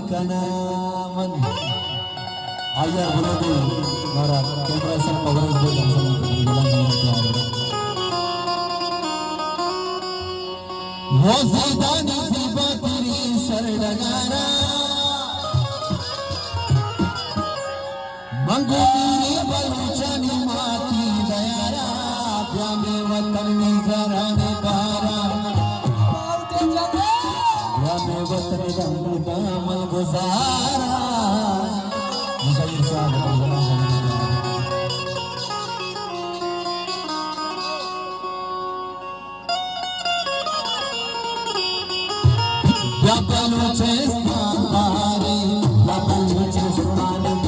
kanaman ayah berada barat kempresan coverage buat yang bilang Hozidani sibatiri sardagara Mangumiri baluchani mati dayara Pyame watan nizarane para Pyame watan dambu damal guzara Musa Isa Yabalu chestani Yabalu chestani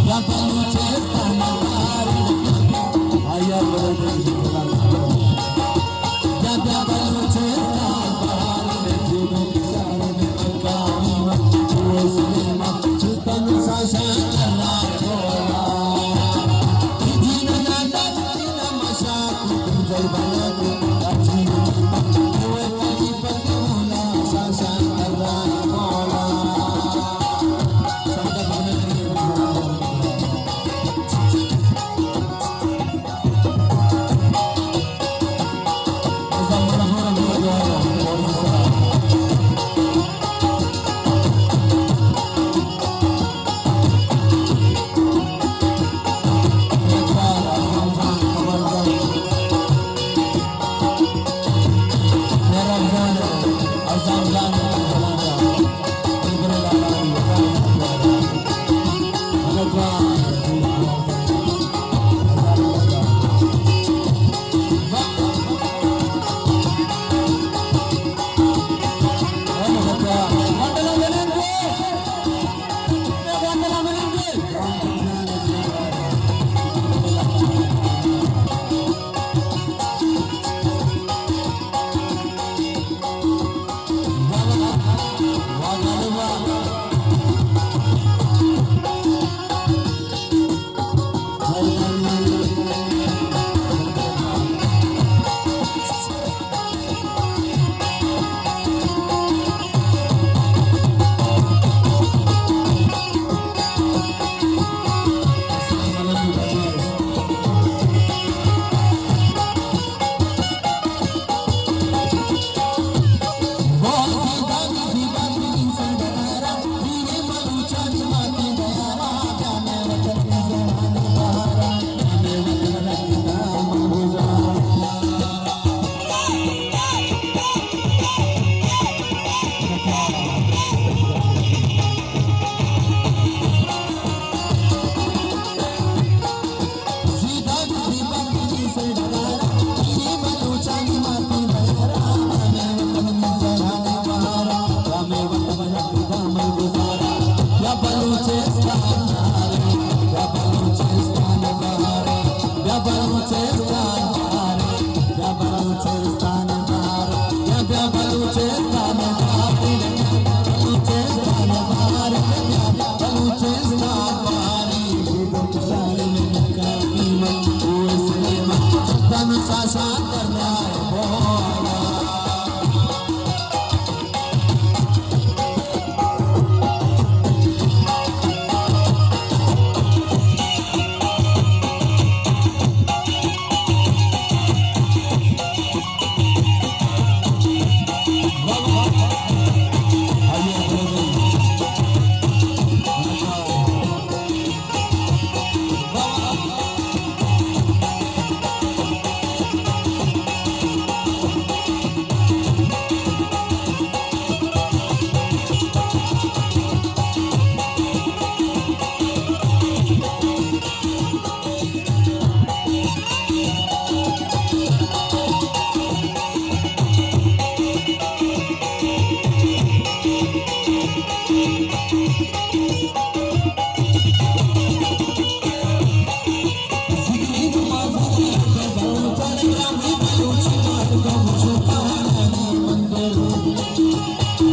Yabalu chestani Ayah berada Yabalu chestani Jibu kisara Mekama Ueslema Chutan sasana Kola Idina nanda Ina masyaku Kunjai banaku Kajibu Ueslema Pagimula Sasana Kola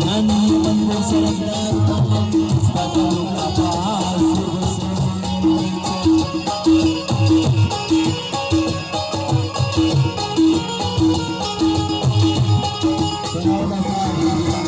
Nani mandir sarabdar